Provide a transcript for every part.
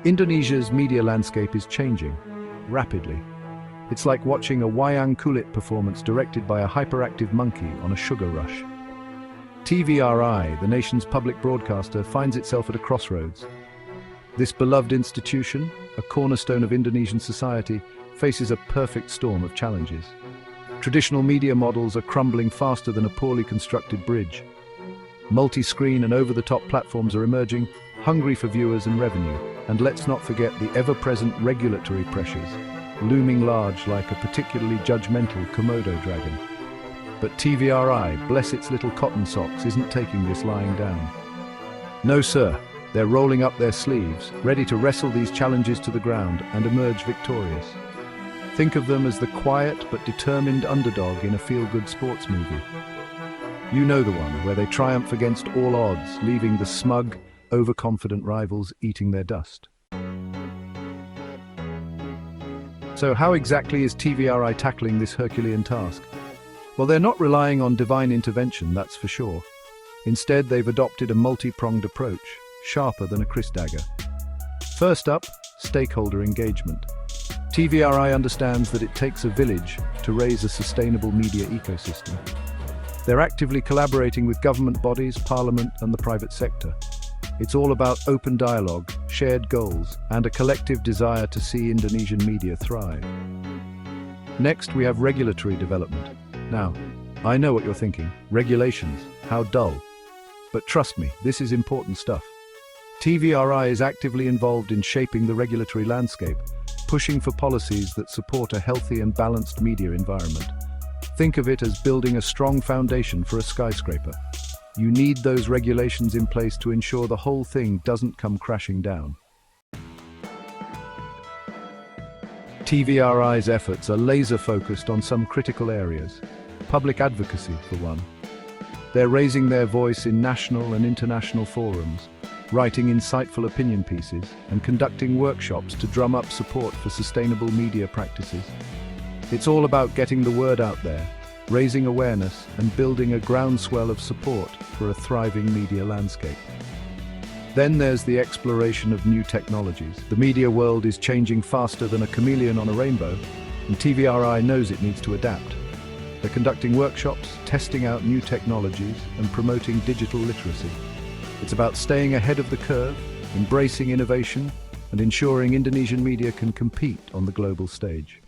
Indonesia's media landscape is changing rapidly. It's like watching a wayang kulit performance directed by a hyperactive monkey on a sugar rush. TVRI, the nation's public broadcaster, finds itself at a crossroads. This beloved institution, a cornerstone of Indonesian society, faces a perfect storm of challenges. Traditional media models are crumbling faster than a poorly constructed bridge. Multi-screen and over-the-top platforms are emerging, hungry for viewers and revenue. And let's not forget the ever-present regulatory pressures, looming large like a particularly judgmental Komodo dragon. But TVRI, bless its little cotton socks, isn't taking this lying down. No sir, they're rolling up their sleeves, ready to wrestle these challenges to the ground and emerge victorious. Think of them as the quiet but determined underdog in a feel-good sports movie. You know the one, where they triumph against all odds, leaving the smug, overconfident rivals eating their dust. So how exactly is TVRI tackling this Herculean task? Well, they're not relying on divine intervention, that's for sure. Instead, they've adopted a multi-pronged approach, sharper than a Chris dagger. First up, stakeholder engagement. TVRI understands that it takes a village to raise a sustainable media ecosystem. They're actively collaborating with government bodies, parliament, and the private sector. It's all about open dialogue, shared goals, and a collective desire to see Indonesian media thrive. Next, we have regulatory development. Now, I know what you're thinking. Regulations, how dull. But trust me, this is important stuff. TVRI is actively involved in shaping the regulatory landscape, pushing for policies that support a healthy and balanced media environment. Think of it as building a strong foundation for a skyscraper. You need those regulations in place to ensure the whole thing doesn't come crashing down. TVRI's efforts are laser-focused on some critical areas. Public advocacy, for one. They're raising their voice in national and international forums, writing insightful opinion pieces, and conducting workshops to drum up support for sustainable media practices. It's all about getting the word out there, raising awareness, and building a groundswell of support for a thriving media landscape. Then there's the exploration of new technologies. The media world is changing faster than a chameleon on a rainbow, and TVRI knows it needs to adapt. They're conducting workshops, testing out new technologies, and promoting digital literacy. It's about staying ahead of the curve, embracing innovation, and ensuring Indonesian media can compete on the global stage.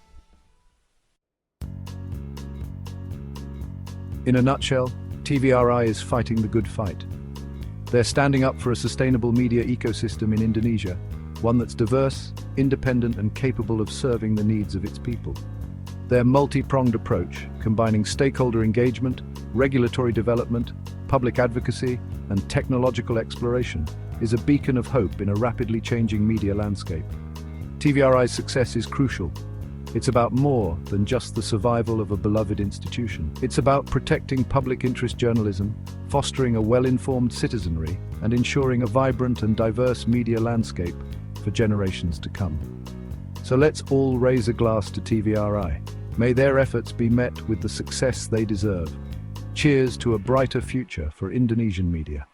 In a nutshell, TVRI is fighting the good fight. They're standing up for a sustainable media ecosystem in Indonesia, one that's diverse, independent, and capable of serving the needs of its people. Their multi-pronged approach, combining stakeholder engagement, regulatory development, public advocacy, and technological exploration, is a beacon of hope in a rapidly changing media landscape. TVRI's success is crucial. It's about more than just the survival of a beloved institution. It's about protecting public interest journalism, fostering a well-informed citizenry, and ensuring a vibrant and diverse media landscape for generations to come. So let's all raise a glass to TVRI. May their efforts be met with the success they deserve. Cheers to a brighter future for Indonesian media.